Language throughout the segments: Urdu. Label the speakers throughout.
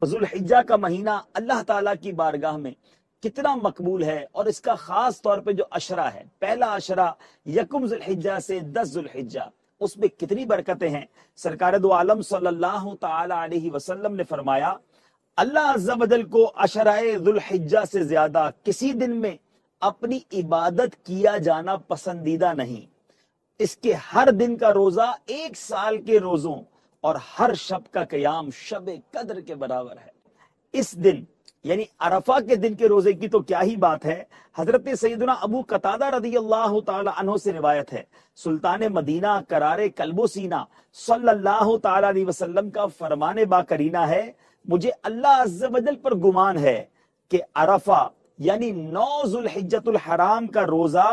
Speaker 1: ذوالحجہ کا مہینہ اللہ تعالیٰ کی بارگاہ میں کتنا مقبول ہے، اور اس کا خاص طور پہ جو عشرہ ہے، پہلا عشرہ یکم ذوالحجہ سے 10 ذوالحجہ، اس میں کتنی برکتیں ہیں۔ سرکار دو عالم صلی اللہ تعالی علیہ وسلم نے فرمایا، اللہ عز و جل کو عشرہ ذوالحجہ سے زیادہ کسی دن میں اپنی عبادت کیا جانا پسندیدہ نہیں۔ اس کے ہر دن کا روزہ 1 سال کے روزوں اور ہر شب کا قیام شب قدر کے برابر ہے۔ اس دن یعنی عرفہ کے دن کے روزے کی تو کیا ہی بات ہے۔ حضرت سیدنا ابو قتادہ رضی اللہ تعالی عنہ سے روایت ہے، سلطان مدینہ قرار قلب و سینہ صلی اللہ تعالی علیہ وسلم کا فرمان با کرینہ ہے، مجھے اللہ عز و جل پر گمان ہے کہ عرفہ یعنی 9 ذوالحجۃ الحرام کا روزہ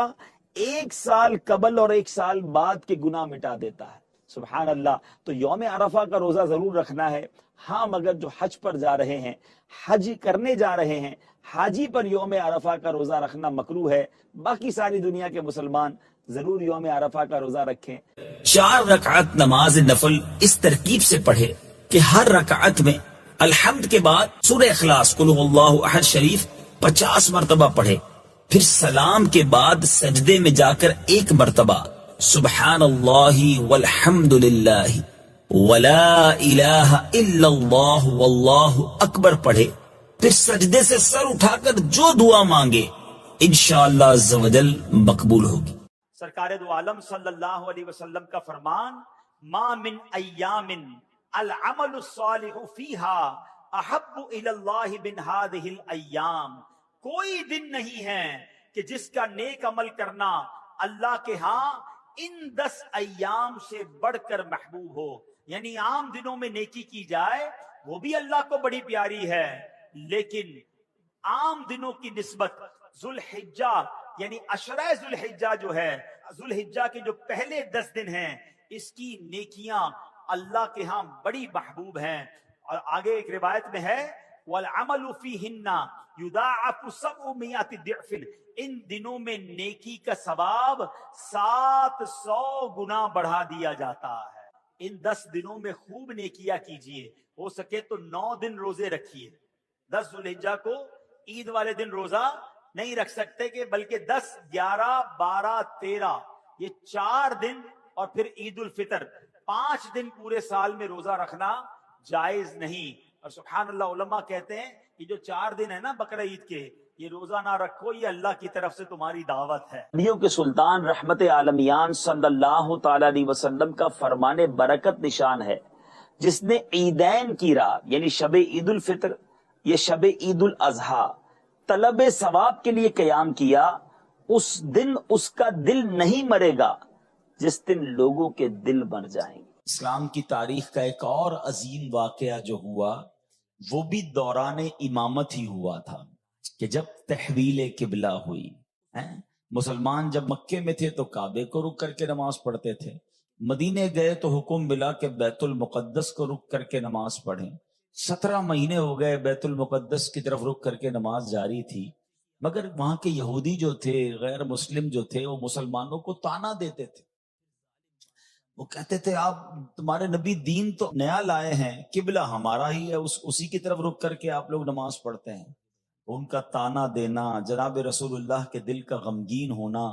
Speaker 1: 1 سال قبل اور 1 سال بعد کے گناہ مٹا دیتا ہے۔ سبحان اللہ۔ تو یوم عرفہ کا روزہ ضرور رکھنا ہے۔ ہاں مگر جو حج پر جا رہے ہیں، حج کرنے جا رہے ہیں، حاجی پر یوم عرفہ کا روزہ رکھنا مکروہ ہے۔ باقی ساری دنیا کے مسلمان ضرور یوم عرفہ کا روزہ رکھیں۔
Speaker 2: 4 رکعت نماز نفل اس ترکیب سے پڑھے کہ ہر رکعت میں الحمد کے بعد سورہ اخلاص قل هو اللہ احد شریف 50 مرتبہ پڑھے، پھر سلام کے بعد سجدے میں جا کر 1 مرتبہ سبحان اللہ والحمد للہ ولا الہ الا اللہ واللہ اکبر پڑھے، پھر سجدے سے سر اٹھا کر جو دعا مانگے انشاءاللہ عز و جل مقبول ہوگی۔
Speaker 1: سرکار دو عالم صلی اللہ علیہ وسلم کا فرمان، ما من ایام العمل الصالح فیہا احب الی اللہ من هذه الایام، کوئی دن نہیں ہے کہ جس کا نیک عمل کرنا اللہ کے ہاں ان 10 ایام سے بڑھ کر محبوب ہو۔ یعنی عام دنوں میں نیکی کی جائے وہ بھی اللہ کو بڑی پیاری ہے، لیکن عام دنوں کی نسبت ذوالحجہ یعنی عشرہ ذوالحجہ جو ہے، ذوالحجہ کے جو پہلے 10 دن ہیں، اس کی نیکیاں اللہ کے ہاں بڑی محبوب ہیں۔ اور آگے ایک روایت میں ہے وَالْعَمَلُ فِيهِنَّ يُضَاعَفُ 700 ضِعْفٍ، ان دنوں میں نیکی کا ثواب 700 گنا بڑھا دیا جاتا ہے۔ ان 10 دنوں میں خوب نیکیاں کیجئے، ہو سکے تو 9 دن روزے رکھیے۔ 10 ذوالحجہ کو عید والے دن روزہ نہیں رکھ سکتے کہ بلکہ 10 11 12 13 یہ 4 دن اور پھر عید الفطر 5 دن پورے سال میں روزہ رکھنا جائز نہیں۔ اور سبحان اللہ، علماء کہتے ہیں کہ جو 4 دن ہے نا بقرہ عید کے، یہ روزہ نہ رکھو، یہ اللہ کی طرف سے تمہاری دعوت ہے۔ نبیوں کے سلطان رحمت عالمیان صلی اللہ تعالی علیہ وسلم کا فرمان برکت نشان ہے، جس نے عیدین کی رات یعنی شب عید الفطر یا شب عید الاضحیٰ طلب ثواب کے لیے قیام کیا، اس دن اس کا دل نہیں مرے گا جس دن لوگوں کے دل مر جائیں گے۔
Speaker 2: اسلام کی تاریخ کا ایک اور عظیم واقعہ جو ہوا وہ بھی دوران امامت ہی ہوا تھا، کہ جب تحویل قبلہ ہوئی، مسلمان جب مکے میں تھے تو کعبے کو رک کر کے نماز پڑھتے تھے، مدینے گئے تو حکم ملا کہ بیت المقدس کو رک کر کے نماز پڑھیں۔ 17 مہینے ہو گئے بیت المقدس کی طرف رک کر کے نماز جاری تھی، مگر وہاں کے یہودی جو تھے، غیر مسلم جو تھے، وہ مسلمانوں کو تانا دیتے تھے۔ وہ کہتے تھے آپ تمہارے نبی دین تو نیا لائے ہیں، قبلہ ہمارا ہی ہے، اسی کی طرف رک کر کے آپ لوگ نماز پڑھتے ہیں۔ ان کا تانا دینا، جناب رسول اللہ کے دل کا غمگین ہونا،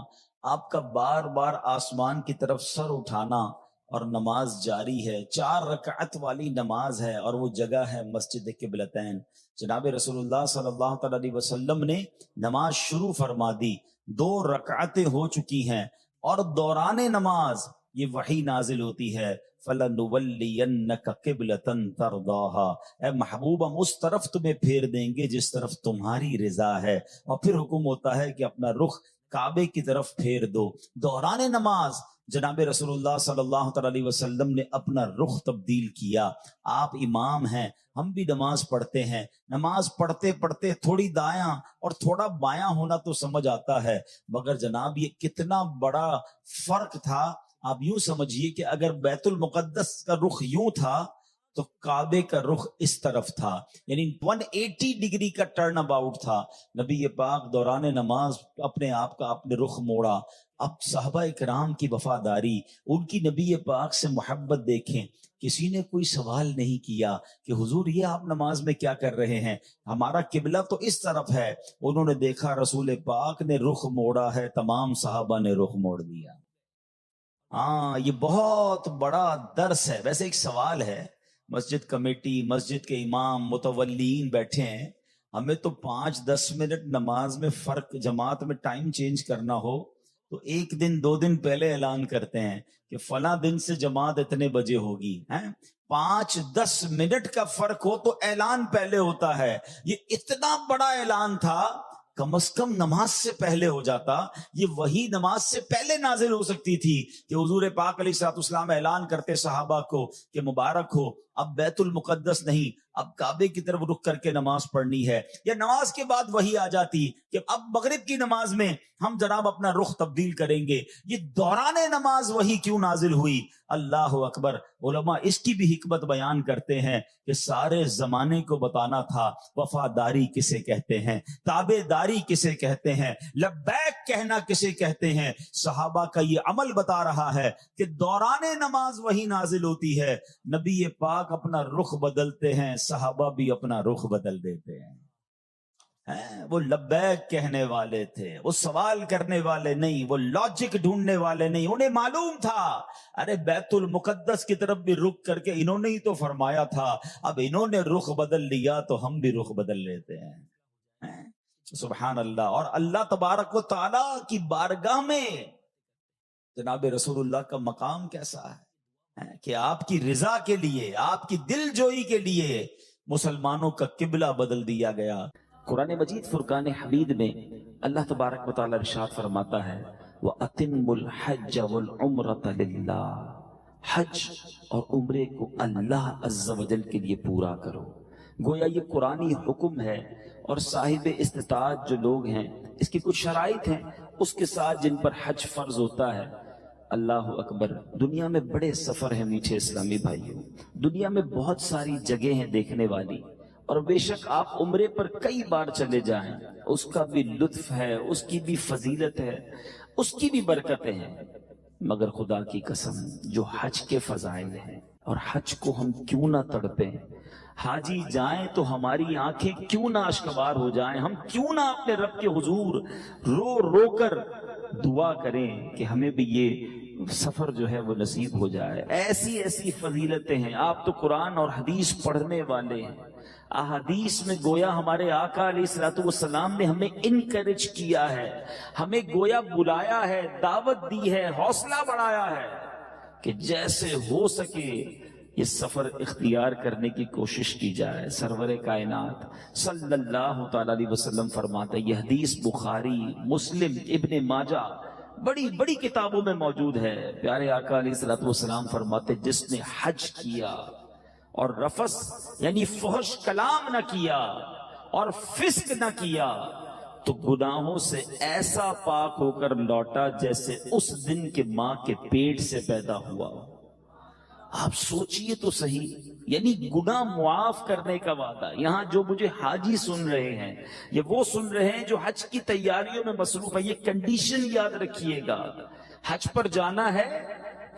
Speaker 2: آپ کا بار بار آسمان کی طرف سر اٹھانا، اور نماز جاری ہے، 4 رکعت والی نماز ہے، اور وہ جگہ ہے مسجد قبلتین۔ جناب رسول اللہ صلی اللہ تعالی علیہ وسلم نے نماز شروع فرما دی، 2 رکعتیں ہو چکی ہیں، اور دوران نماز یہ وحی نازل ہوتی ہے، فَلَنُوَلِّيَنَّكَ قِبْلَةً تَرْضَاهَا، اے محبوب ہم اس طرف تمہیں پھیر دیں گے جس طرف تمہاری رضا ہے۔ اور پھر حکم ہوتا ہے کہ اپنا رخ کعبے کی طرف پھیر دو۔ دوران نماز جناب رسول اللہ صلی اللہ تعالی علیہ وسلم نے اپنا رخ تبدیل کیا۔ آپ امام ہیں، ہم بھی نماز پڑھتے ہیں، نماز پڑھتے پڑھتے تھوڑی دایاں اور تھوڑا بایاں ہونا تو سمجھ آتا ہے، مگر جناب یہ کتنا بڑا فرق تھا۔ آپ یوں سمجھیے کہ اگر بیت المقدس کا رخ یوں تھا تو کعبے کا رخ اس طرف تھا، یعنی 180 ڈگری کا ٹرن اباؤٹ تھا۔ نبی پاک دوران نماز اپنے آپ کا اپنے رخ موڑا۔ اب صحابہ اکرام کی وفاداری، ان کی نبی پاک سے محبت دیکھیں، کسی نے کوئی سوال نہیں کیا کہ حضور یہ آپ نماز میں کیا کر رہے ہیں، ہمارا قبلہ تو اس طرف ہے۔ انہوں نے دیکھا رسول پاک نے رخ موڑا ہے، تمام صحابہ نے رخ موڑ دیا۔ ہاں، یہ بہت بڑا درس ہے۔ ویسے ایک سوال ہے، مسجد کمیٹی، مسجد کے امام، متولین بیٹھے ہیں، ہمیں تو 5-10 منٹ نماز میں فرق، جماعت میں ٹائم چینج کرنا ہو تو 1 دن 2 دن پہلے اعلان کرتے ہیں کہ فلاں دن سے جماعت اتنے بجے ہوگی، ہیں 5-10 منٹ کا فرق ہو تو اعلان پہلے ہوتا ہے۔ یہ اتنا بڑا اعلان تھا، کم از کم نماز سے پہلے ہو جاتا۔ یہ وہی نماز سے پہلے نازل ہو سکتی تھی کہ حضور پاک علیہ الصلوۃ والسلام اعلان کرتے صحابہ کو کہ مبارک ہو، اب بیت المقدس نہیں، اب کعبے کی طرف رخ کر کے نماز پڑھنی ہے۔ یا نماز کے بعد وہی آ جاتی کہ اب مغرب کی نماز میں ہم جناب اپنا رخ تبدیل کریں گے۔ یہ دوران نماز وہی کیوں نازل ہوئی؟ اللہ اکبر۔ علماء اس کی بھی حکمت بیان کرتے ہیں کہ سارے زمانے کو بتانا تھا وفاداری کسے کہتے ہیں، تابع داری کسے کہتے ہیں، لبیک کہنا کسے کہتے ہیں۔ صحابہ کا یہ عمل بتا رہا ہے کہ دوران نماز وہی نازل ہوتی ہے۔ نبی پاک اپنا رخ بدلتے ہیں، صحابہ بھی اپنا رخ بدل دیتے ہیں۔ وہ لبیک کہنے والے تھے، وہ سوال کرنے والے نہیں، وہ لاجک ڈھونڈنے والے نہیں۔ انہیں معلوم تھا ارے بیت المقدس کی طرف بھی رخ کر کے انہوں نے ہی تو فرمایا تھا، اب انہوں نے رخ بدل لیا تو ہم بھی رخ بدل لیتے ہیں۔ سبحان اللہ۔ اور اللہ تبارک و تعالی کی بارگاہ میں جناب رسول اللہ کا مقام کیسا ہے کہ آپ کی رضا کے لیے، آپ کی دل جوئی کے لیے مسلمانوں کا قبلہ بدل دیا گیا۔ قرآن مجید فرقان حمید میں اللہ تبارک و تعالی ارشاد فرماتا ہے وَأَتِمُّ الْحَجَّ وَالْعُمْرَةَ لِلَّهِ، حج اور عمرے کو اللہ عز و جل کے لیے پورا کرو۔ گویا یہ قرآنی حکم ہے، اور صاحب استطاعت جو لوگ ہیں، اس کی کچھ شرائط ہیں اس کے ساتھ جن پر حج فرض ہوتا ہے۔ اللہ اکبر۔ دنیا میں بڑے سفر ہیں میٹھے اسلامی بھائیوں، دنیا میں بہت ساری جگہیں ہیں دیکھنے والی، اور بے شک آپ عمرے پر کئی بار چلے جائیں، اس کا بھی لطف ہے، اس کی بھی فضیلت ہے، اس کی بھی برکتیں ہیں، مگر خدا کی قسم جو حج کے فضائل ہیں، اور حج کو ہم کیوں نہ تڑپیں، حاجی جائیں تو ہماری آنکھیں کیوں نہ اشکبار ہو جائیں، ہم کیوں نہ اپنے رب کے حضور رو رو کر دعا کریں کہ ہمیں بھی یہ سفر جو ہے وہ نصیب ہو جائے۔ ایسی ایسی فضیلتیں ہیں۔ آپ تو قرآن اور حدیث پڑھنے والے ہیں، احادیث میں گویا ہمارے آقا علیہ الصلوۃ والسلام نے ہمیں انکریج کیا ہے، ہمیں گویا بلایا ہے، دعوت دی ہے، حوصلہ بڑھایا ہے کہ جیسے ہو سکے یہ سفر اختیار کرنے کی کوشش کی جائے۔ سرور کائنات صلی اللہ تعالی علیہ وسلم فرماتے، یہ حدیث بخاری، مسلم، ابن ماجہ، بڑی بڑی کتابوں میں موجود ہے۔ پیارے آقا علیہ الصلوۃ والسلام فرماتے جس نے حج کیا اور رفث یعنی فحش کلام نہ کیا اور فسق نہ کیا تو گناہوں سے ایسا پاک ہو کر لوٹا جیسے اس دن کے ماں کے پیٹ سے پیدا ہوا۔ آپ سوچئے تو صحیح، یعنی گناہ معاف کرنے کا وعدہ۔ یہاں جو مجھے حاجی سن رہے ہیں، یہ وہ سن رہے ہیں جو حج کی تیاریوں میں مصروف ہے، یہ کنڈیشن یاد رکھیے گا۔ حج پر جانا ہے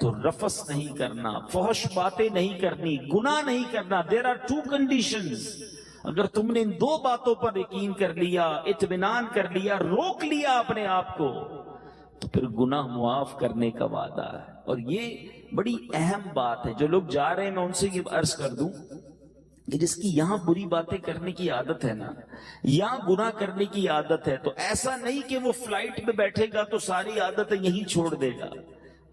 Speaker 2: تو رفث نہیں کرنا، فحش باتیں نہیں کرنی، گناہ نہیں کرنا۔ There are 2 conditions۔ اگر تم نے ان 2 باتوں پر یقین کر لیا، اطمینان کر لیا، روک لیا اپنے آپ کو، تو پھر گناہ معاف کرنے کا وعدہ ہے۔ اور یہ بڑی اہم بات ہے۔ جو لوگ جا رہے ہیں میں ان سے یہ عرض کر دوں کہ جس کی یہاں بری باتیں کرنے کی عادت ہے نا، یہاں گناہ کرنے کی عادت ہے، تو ایسا نہیں کہ وہ فلائٹ میں بیٹھے گا تو ساری عادتیں یہیں چھوڑ دے گا۔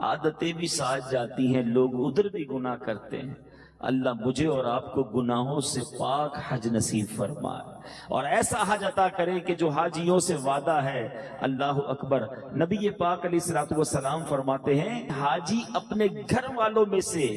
Speaker 2: عادتیں بھی ساتھ جاتی ہیں، لوگ ادھر بھی گناہ کرتے ہیں۔ اللہ مجھے اور آپ کو گناہوں سے پاک حج نصیب فرمائے، اور ایسا حج عطا کرے کہ جو حاجیوں سے وعدہ ہے۔ اللہ اکبر۔ نبی پاک علیہ الصلوۃ والسلام فرماتے ہیں حاجی اپنے گھر والوں میں سے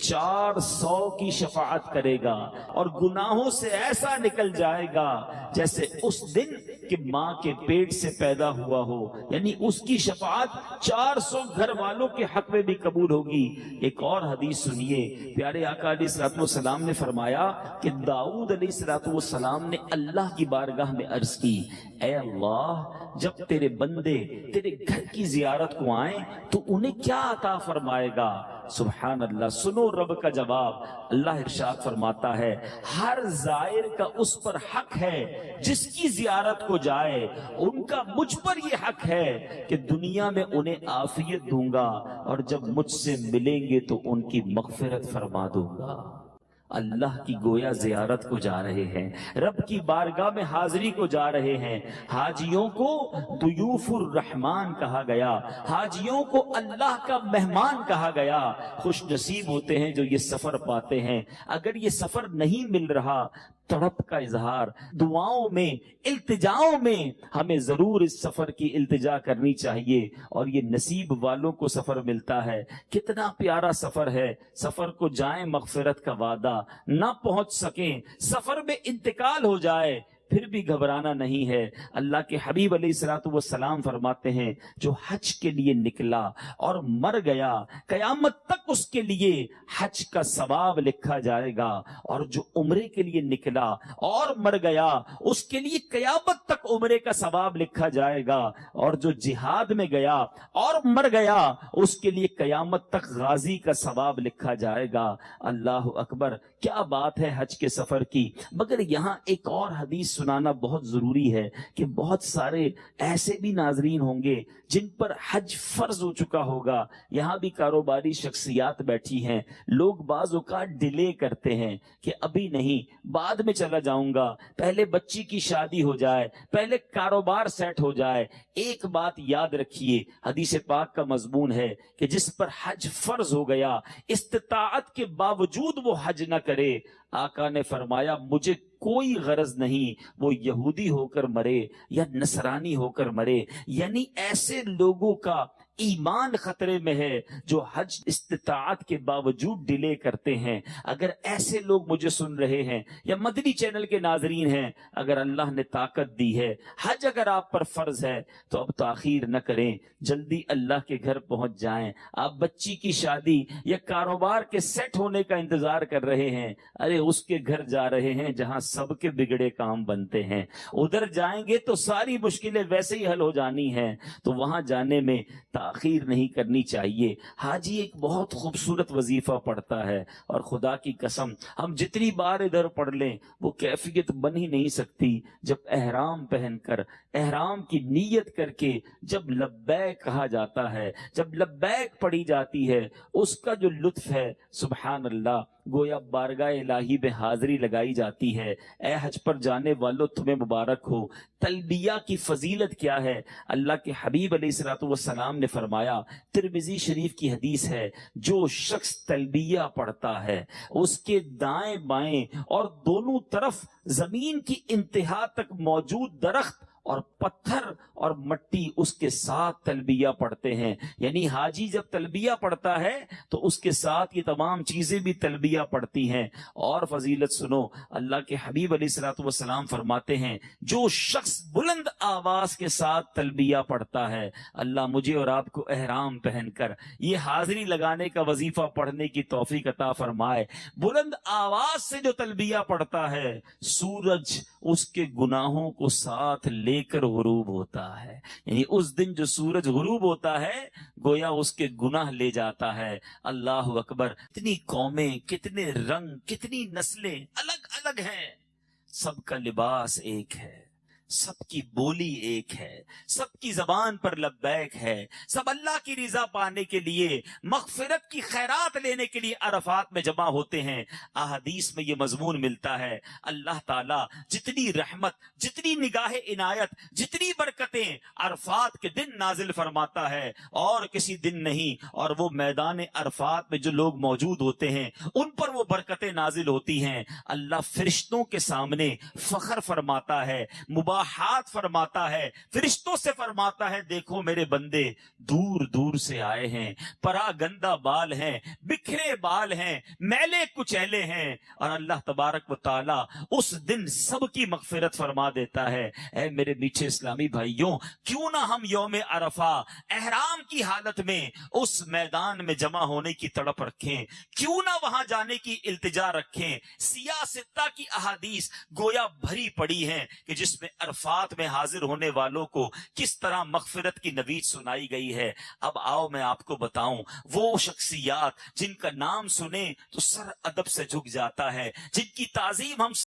Speaker 2: 400 کی شفاعت کرے گا اور گناہوں سے ایسا نکل جائے گا جیسے اس دن کہ ماں کے پیٹ سے پیدا ہوا ہو، یعنی اس کی شفاعت 400 گھر والوں کے حق میں بھی قبول ہوگی۔ ایک اور حدیث سنیے، پیارے آقا علیہ الصلوۃ والسلام نے فرمایا کہ داؤد علیہ الصلوۃ والسلام نے اللہ کی بارگاہ میں عرض کی، اے اللہ جب تیرے بندے تیرے گھر کی زیارت کو آئیں تو انہیں کیا عطا فرمائے گا؟ سبحان اللہ. سنو رب کا جواب. اللہ ارشاد فرماتا ہے ہر زائر کا اس پر حق ہے جس کی زیارت کو جائے. ان کا مجھ پر یہ حق ہے کہ دنیا میں انہیں عافیت دوں گا اور جب مجھ سے ملیں گے تو ان کی مغفرت فرما دوں گا. اللہ کی گویا زیارت کو جا رہے ہیں, رب کی بارگاہ میں حاضری کو جا رہے ہیں. حاجیوں کو ضیوف الرحمان کہا گیا, حاجیوں کو اللہ کا مہمان کہا گیا. خوش نصیب ہوتے ہیں جو یہ سفر پاتے ہیں. اگر یہ سفر نہیں مل رہا, تڑپ کا اظہار, دعاؤں میں, التجاؤں میں ہمیں ضرور اس سفر کی التجا کرنی چاہیے. اور یہ نصیب والوں کو سفر ملتا ہے. کتنا پیارا سفر ہے. سفر کو جائیں مغفرت کا وعدہ, نہ پہنچ سکیں, سفر میں انتقال ہو جائے, پھر بھی گھبرانا نہیں ہے. اللہ کے حبیب علیہ الصلوۃ والسلام فرماتے ہیں جو حج کے لیے نکلا اور مر گیا, قیامت تک اس کے لیے حج کا ثواب لکھا جائے گا. اور جو عمرے کے لیے نکلا اور مر گیا, اس کے لیے قیامت تک عمرے کا ثواب لکھا جائے گا. اور جو جہاد میں گیا اور مر گیا, اس کے لیے قیامت تک غازی کا ثواب لکھا جائے گا. اللہ اکبر, کیا بات ہے حج کے سفر کی. مگر یہاں ایک اور حدیث سنانا بہت ضروری ہے کہ بہت سارے ایسے بھی ناظرین ہوں گے جن پر حج فرض ہو چکا ہوگا. یہاں بھی کاروباری شخصیات بیٹھی ہیں. لوگ بعض اوقات ڈیلے کرتے ہیں کہ ابھی نہیں, بعد میں چلا جاؤں گا, پہلے بچی کی شادی ہو جائے, پہلے کاروبار سیٹ ہو جائے. ایک بات یاد رکھیے, حدیث پاک کا مضمون ہے کہ جس پر حج فرض ہو گیا, استطاعت کے باوجود وہ حج نہ کرے, آقا نے فرمایا مجھے کوئی غرض نہیں وہ یہودی ہو کر مرے یا نصرانی ہو کر مرے. یعنی ایسے لوگوں کا ایمان خطرے میں ہے جو حج استطاعت کے باوجود ڈیلے کرتے ہیں. اگر ایسے لوگ مجھے سن رہے ہیں یا مدنی چینل کے ناظرین ہیں, اگر اللہ نے طاقت دی ہے, حج اگر آپ پر فرض ہے, تو اب تاخیر نہ کریں, جلدی اللہ کے گھر پہنچ جائیں. آپ بچی کی شادی یا کاروبار کے سیٹ ہونے کا انتظار کر رہے ہیں, ارے اس کے گھر جا رہے ہیں جہاں سب کے بگڑے کام بنتے ہیں. ادھر جائیں گے تو ساری مشکلیں ویسے ہی حل ہو جانی ہیں, تو وہاں جانے میں تاخیر نہیں کرنی چاہیے. حاجی ایک بہت خوبصورت وظیفہ پڑھتا ہے, اور خدا کی قسم ہم جتنی بار ادھر پڑھ لیں وہ کیفیت بن ہی نہیں سکتی جب احرام پہن کر, احرام کی نیت کر کے جب لبیک کہا جاتا ہے, جب لبیک پڑھی جاتی ہے, اس کا جو لطف ہے سبحان اللہ, گویا بارگاہ الہی میں حاضری لگائی جاتی ہے. اے حج پر جانے والوں تمہیں مبارک ہو. تلبیہ کی فضیلت کیا ہے؟ اللہ کے حبیب علیہ الصلوۃ والسلام نے فرمایا, ترمذی شریف کی حدیث ہے, جو شخص تلبیہ پڑھتا ہے اس کے دائیں بائیں اور دونوں طرف زمین کی انتہا تک موجود درخت اور پتھر اور مٹی اس کے ساتھ تلبیہ پڑھتے ہیں. یعنی حاجی جب تلبیہ پڑھتا ہے تو اس کے ساتھ یہ تمام چیزیں بھی تلبیہ پڑھتی ہیں. اور فضیلت سنو, اللہ کے حبیب علیہ الصلوۃ والسلام فرماتے ہیں جو شخص بلند آواز کے ساتھ تلبیہ پڑھتا ہے, اللہ مجھے اور آپ کو احرام پہن کر یہ حاضری لگانے کا وظیفہ پڑھنے کی توفیق عطا فرمائے. بلند آواز سے جو تلبیہ پڑھتا ہے, سورج اس کے گناہوں کو ساتھ لے کر غروب ہوتا ہے. یعنی اس دن جو سورج غروب ہوتا ہے گویا اس کے گناہ لے جاتا ہے. اللہ اکبر, کتنی قومیں, کتنے رنگ, کتنی نسلیں الگ الگ ہیں, سب کا لباس ایک ہے, سب کی بولی ایک ہے, سب کی زبان پر لبیک ہے, سب اللہ کی رضا پانے کے لیے, مغفرت کی خیرات لینے کے لیے عرفات میں جمع ہوتے ہیں. احادیث میں یہ مضمون ملتا ہے, اللہ تعالیٰ جتنی رحمت, جتنی نگاہ عنایت, جتنی برکتیں عرفات کے دن نازل فرماتا ہے اور کسی دن نہیں. اور وہ میدان عرفات میں جو لوگ موجود ہوتے ہیں ان پر وہ برکتیں نازل ہوتی ہیں. اللہ فرشتوں کے سامنے فخر فرماتا ہے, ہاتھ فرماتا ہے, فرشتوں سے فرماتا ہے دیکھو میرے بندے دور دور سے آئے ہیں, پرا گندہ بال ہیں, بکھرے بال ہیں, میلے کچیلے ہیں, اور اللہ تبارک و تعالی اس دن سب کی مغفرت فرما دیتا ہے. اے میرے میٹھے اسلامی بھائیوں, کیوں نہ ہم یوم عرفہ احرام کی حالت میں اس میدان میں جمع ہونے کی تڑپ رکھیں, کیوں نہ وہاں جانے کی التجا رکھیں. سیاہ ستہ کی احادیث گویا بھری پڑی ہیں کہ جس میں عرفات میں حاضر ہونے والوں کو کس طرح مغفرت کی نوید سنائی گئی ہے۔ اب آؤ میں آپ کو بتاؤں وہ شخصیات جن کا نام سنے تو سر ادب سے جھک جاتا ہے، جن کی تعظیم ہم